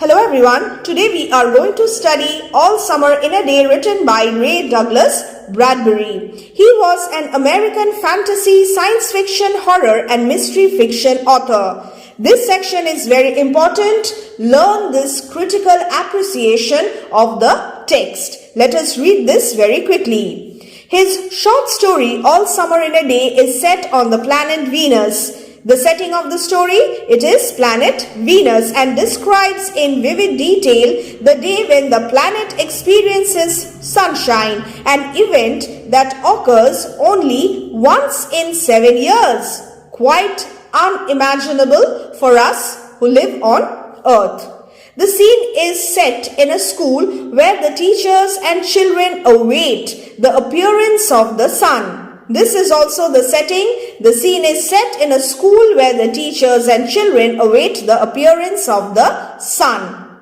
Hello everyone, today we are going to study All Summer in a Day written by Ray Douglas Bradbury. He was an American fantasy, science fiction, horror and mystery fiction author. This section is very important. Learn this critical appreciation of the text. Let us read this very quickly. His short story All Summer in a Day is set on the planet Venus. The setting of the story, it is planet Venus and describes in vivid detail the day when the planet experiences sunshine, an event that occurs only once in 7 years. Quite unimaginable for us who live on Earth. The scene is set in a school where the teachers and children await the appearance of the sun. This is also the setting. The scene is set in a school where the teachers and children await the appearance of the sun.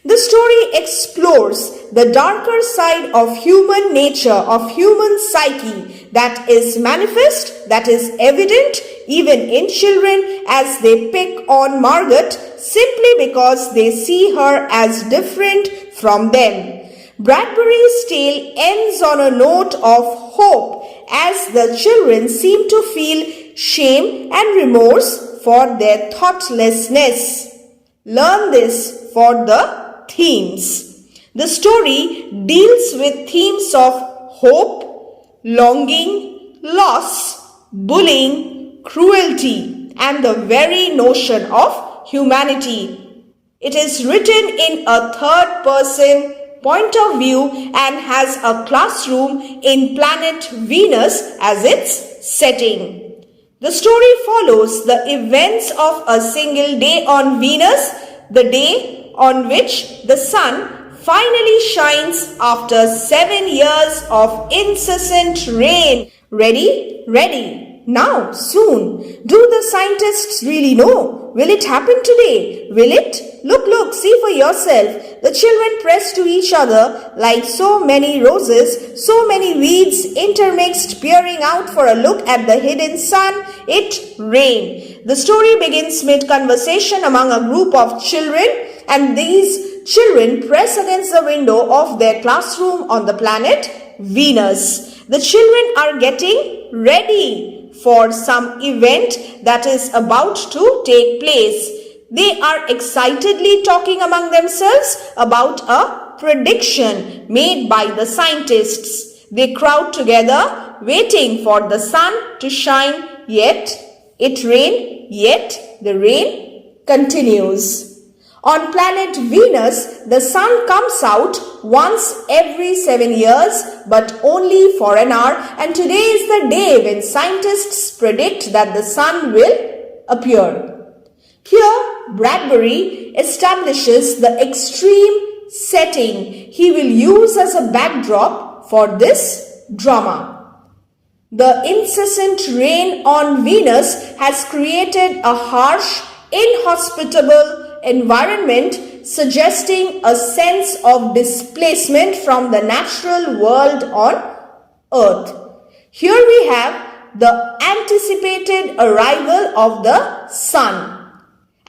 The story explores the darker side of human nature, of human psyche that is manifest, that is evident even in children as they pick on Margaret simply because they see her as different from them. Bradbury's tale ends on a note of hope as the children seem to feel shame and remorse for their thoughtlessness. Learn this for the themes. The story deals with themes of hope, longing, loss, bullying, cruelty, and the very notion of humanity. It is written in a third-person point of view and has a classroom in planet Venus as its setting. The story follows the events of a single day on Venus, the day on which the sun finally shines after 7 years of incessant rain. Ready? Ready. Now, soon. Do the scientists really know? Will it happen today? Will it? Look, see for yourself. The children press to each other like so many roses, so many weeds intermixed, peering out for a look at the hidden sun. It rained. The story begins mid-conversation among a group of children, and these children press against the window of their classroom on the planet Venus. The children are getting ready for some event that is about to take place. They are excitedly talking among themselves about a prediction made by the scientists. They crowd together, waiting for the sun to shine, yet it rains, yet the rain continues. On planet Venus, the sun comes out once every 7 years, but only for an hour, and today is the day when scientists predict that the sun will appear. Here, Bradbury establishes the extreme setting he will use as a backdrop for this drama. The incessant rain on Venus has created a harsh, inhospitable environment, suggesting a sense of displacement from the natural world on Earth. Here we have the anticipated arrival of the sun.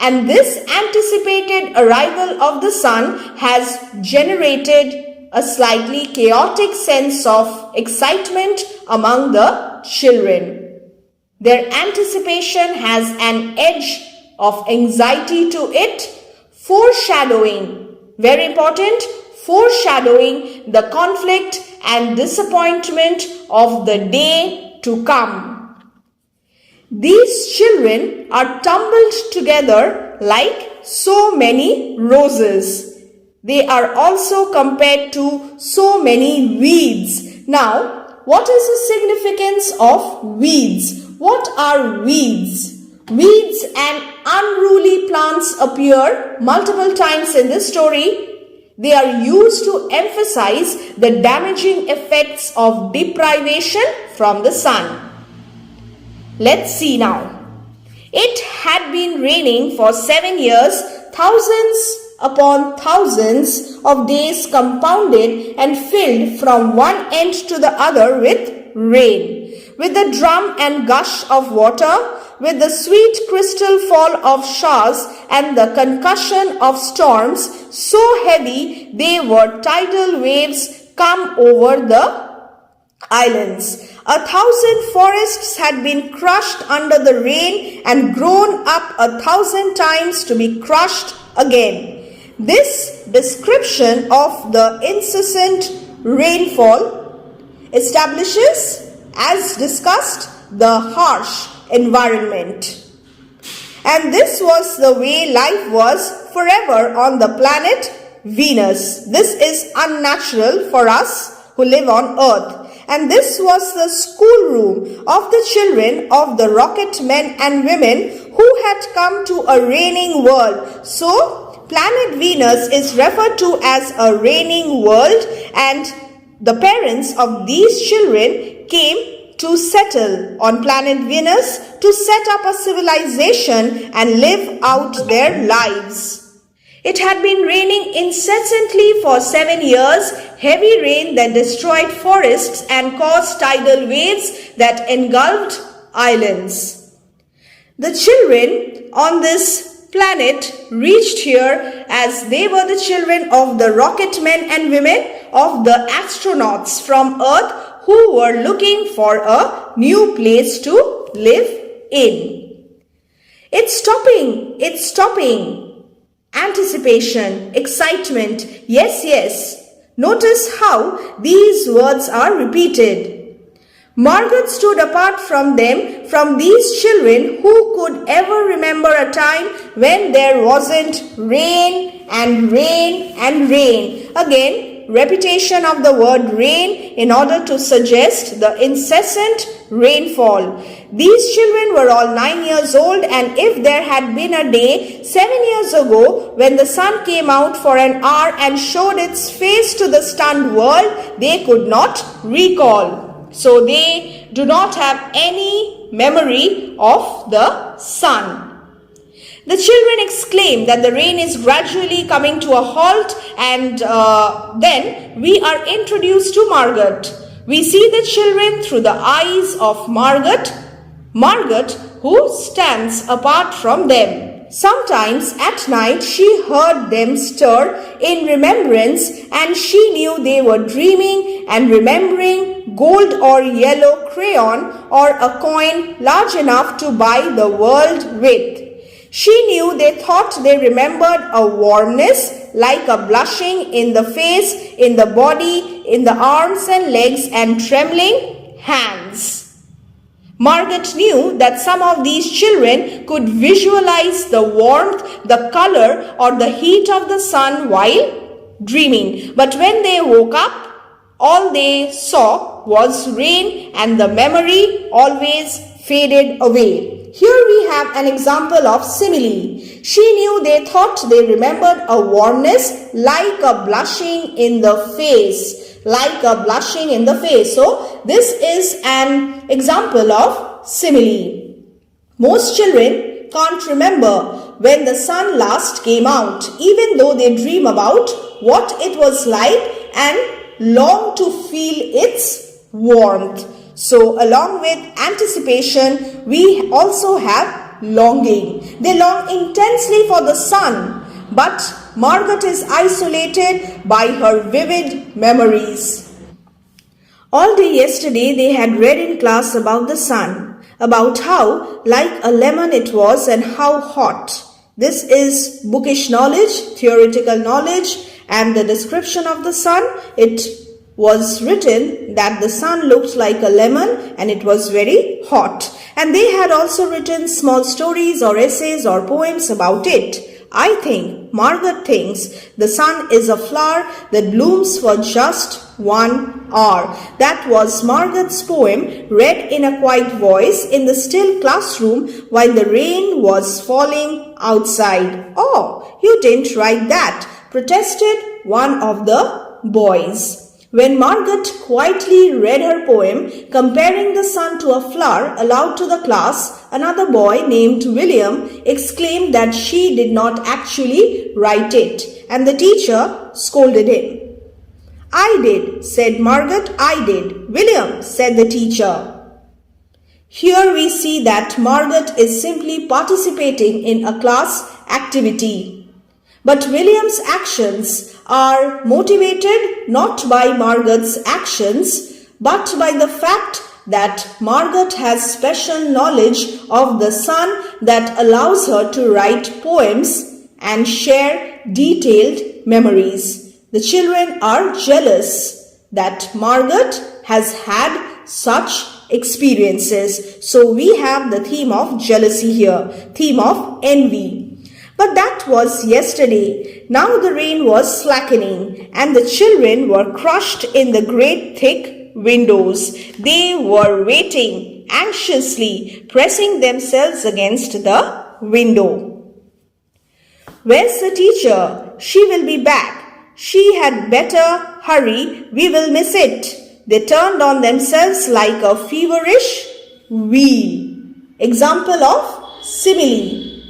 And this anticipated arrival of the sun has generated a slightly chaotic sense of excitement among the children. Their anticipation has an edge of anxiety to it, foreshadowing, very important, foreshadowing the conflict and disappointment of the day to come. These children are tumbled together like so many roses. They are also compared to so many weeds. Now, what is the significance of weeds? What are weeds? Weeds and unruly plants appear multiple times in this story. They are used to emphasize the damaging effects of deprivation from the sun. Let's see now. It had been raining for 7 years, thousands upon thousands of days compounded and filled from one end to the other with rain. With the drum and gush of water, with the sweet crystal fall of showers and the concussion of storms so heavy they were tidal waves come over the islands. 1,000 forests had been crushed under the rain and grown up 1,000 times to be crushed again. This description of the incessant rainfall establishes, as discussed, the harsh environment. And this was the way life was forever on the planet Venus. This is unnatural for us who live on Earth. And this was the schoolroom of the children of the rocket men and women who had come to a raining world. So, planet Venus is referred to as a raining world, and the parents of these children came to settle on planet Venus to set up a civilization and live out their lives. It had been raining incessantly for 7 years, heavy rain that destroyed forests and caused tidal waves that engulfed islands. The children on this planet reached here as they were the children of the rocket men and women of the astronauts from Earth who were looking for a new place to live in. It's stopping. Anticipation, excitement, yes, yes. Notice how these words are repeated. Margaret stood apart from them, from these children who could ever remember a time when there wasn't rain and rain and rain. Again, repetition of the word rain in order to suggest the incessant rainfall. These children were all 9 years old, and if there had been a day 7 years ago when the sun came out for an hour and showed its face to the stunned world, they could not recall. So they do not have any memory of the sun. The children exclaim that the rain is gradually coming to a halt, and then we are introduced to Margaret. We see the children through the eyes of Margaret, who stands apart from them. Sometimes at night she heard them stir in remembrance, and she knew they were dreaming and remembering gold or yellow crayon or a coin large enough to buy the world with. She knew they thought they remembered a warmness like a blushing in the face, in the body, in the arms and legs, and trembling hands. Margaret knew that some of these children could visualize the warmth, the color, or the heat of the sun while dreaming. But when they woke up, all they saw was rain, and the memory always faded away. Here we have an example of simile. She knew they thought they remembered a warmness like a blushing in the face. So this is an example of simile. Most children can't remember when the sun last came out, even though they dream about what it was like and long to feel its warmth. So along with anticipation, we also have longing. They long intensely for the sun, but Margaret is isolated by her vivid memories. All day yesterday they had read in class about the sun, about how like a lemon it was and how hot. This is bookish knowledge, theoretical knowledge, and the description of the sun. It was written that the sun looked like a lemon and it was very hot. And they had also written small stories or essays or poems about it. Margaret thinks the sun is a flower that blooms for just 1 hour. That was Margaret's poem, read in a quiet voice in the still classroom while the rain was falling outside. "Oh, you didn't write that," protested one of the boys. When Margaret quietly read her poem, comparing the sun to a flower aloud to the class, another boy named William exclaimed that she did not actually write it, and the teacher scolded him. "I did," said Margaret. "I did." "William," said the teacher. Here we see that Margaret is simply participating in a class activity. But William's actions are motivated not by Margaret's actions, but by the fact that Margaret has special knowledge of the sun that allows her to write poems and share detailed memories. The children are jealous that Margaret has had such experiences. So we have the theme of jealousy here, theme of envy. But that was yesterday. Now the rain was slackening and the children were crushed in the great thick windows. They were waiting anxiously, pressing themselves against the window. Where's the teacher? She will be back. She had better hurry. We will miss it. They turned on themselves like a feverish wheel. Example of simile.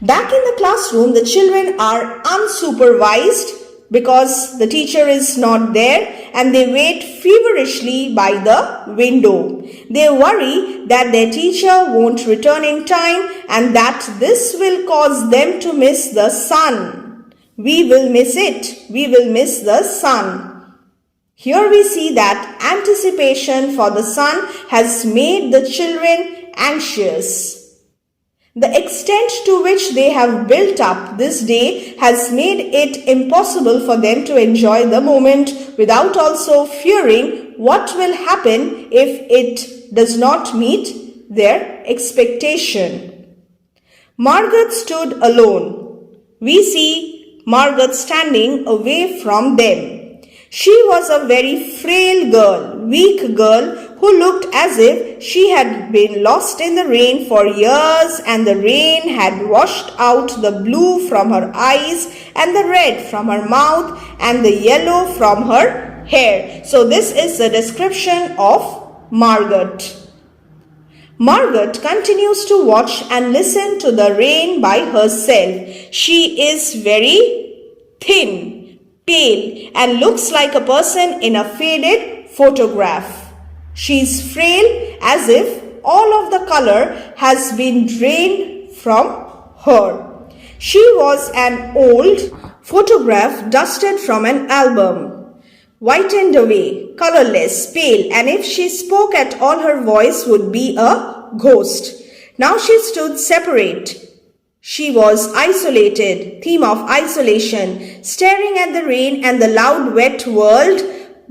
Back in the classroom, the children are unsupervised because the teacher is not there and they wait feverishly by the window. They worry that their teacher won't return in time and that this will cause them to miss the sun. We will miss it. We will miss the sun. Here we see that anticipation for the sun has made the children anxious. The extent to which they have built up this day has made it impossible for them to enjoy the moment without also fearing what will happen if it does not meet their expectation. Margaret stood alone. We see Margaret standing away from them. She was a very frail girl, weak girl who looked as if she had been lost in the rain for years and the rain had washed out the blue from her eyes and the red from her mouth and the yellow from her hair. So this is the description of Margaret. Margaret continues to watch and listen to the rain by herself. She is very thin, pale, and looks like a person in a faded photograph. She is frail as if all of the color has been drained from her. She was an old photograph dusted from an album, whitened away, colorless, pale, and if she spoke at all her voice would be a ghost. Now she stood separate. She was isolated, theme of isolation, staring at the rain and the loud wet world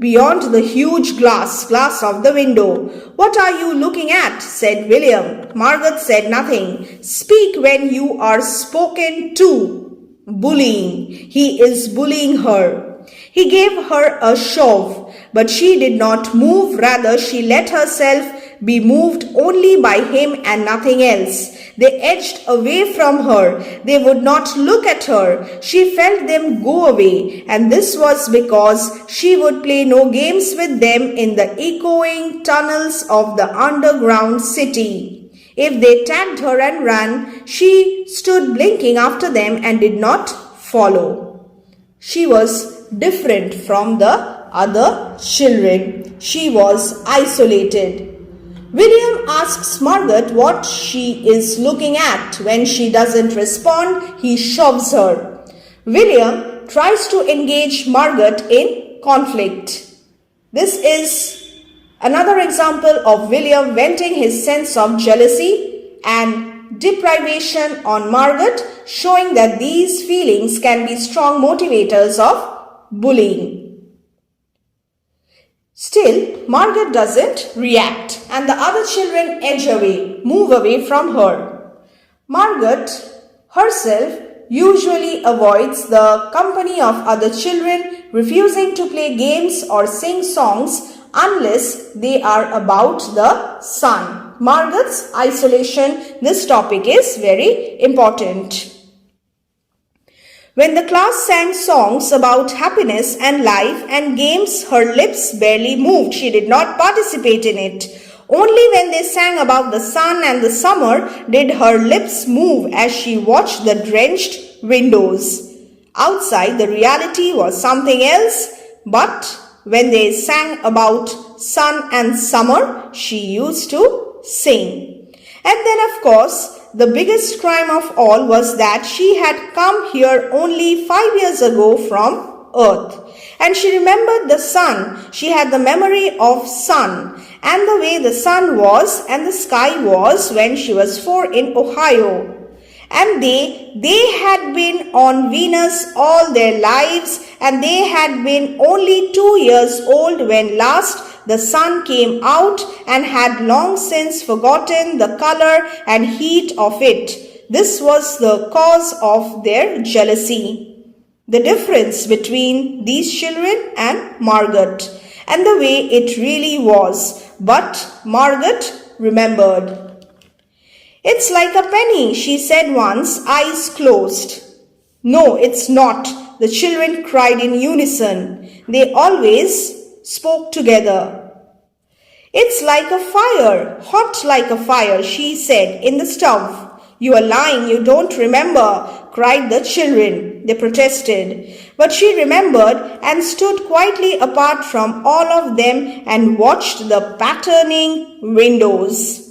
beyond the huge glass of the window. What are you looking at? Said William. Margaret said nothing. Speak when you are spoken to. Bullying. He is bullying her. He gave her a shove, but she did not move. Rather, she let herself be moved only by him and nothing else. They edged away from her. They would not look at her. She felt them go away, and this was because she would play no games with them in the echoing tunnels of the underground city. If they tagged her and ran, she stood blinking after them and did not follow. She was different from the other children. She was isolated. William asks Margaret what she is looking at. When she doesn't respond, he shoves her. William tries to engage Margaret in conflict. This is another example of William venting his sense of jealousy and deprivation on Margaret, showing that these feelings can be strong motivators of bullying. Still, Margaret doesn't react and the other children edge away, move away from her. Margaret herself usually avoids the company of other children, refusing to play games or sing songs unless they are about the sun. Margaret's isolation, this topic is very important. When the class sang songs about happiness and life and games, her lips barely moved. She did not participate in it. Only when they sang about the sun and the summer did her lips move as she watched the drenched windows. Outside, the reality was something else, but when they sang about sun and summer, she used to sing. And then of course, the biggest crime of all was that she had come here only 5 years ago from Earth. And she remembered the sun. She had the memory of sun and the way the sun was and the sky was when she was 4 in Ohio. And they had been on Venus all their lives, and they had been only 2 years old when last the sun came out and had long since forgotten the color and heat of it. This was the cause of their jealousy. The difference between these children and Margaret, and the way it really was. But Margaret remembered. "It's like a penny," she said once, eyes closed. "No, it's not," the children cried in unison. They always spoke together. "It's like a fire, hot like a fire," she said, "in the stove." "You are lying, you don't remember," cried the children. They protested. But she remembered and stood quietly apart from all of them and watched the patterning windows.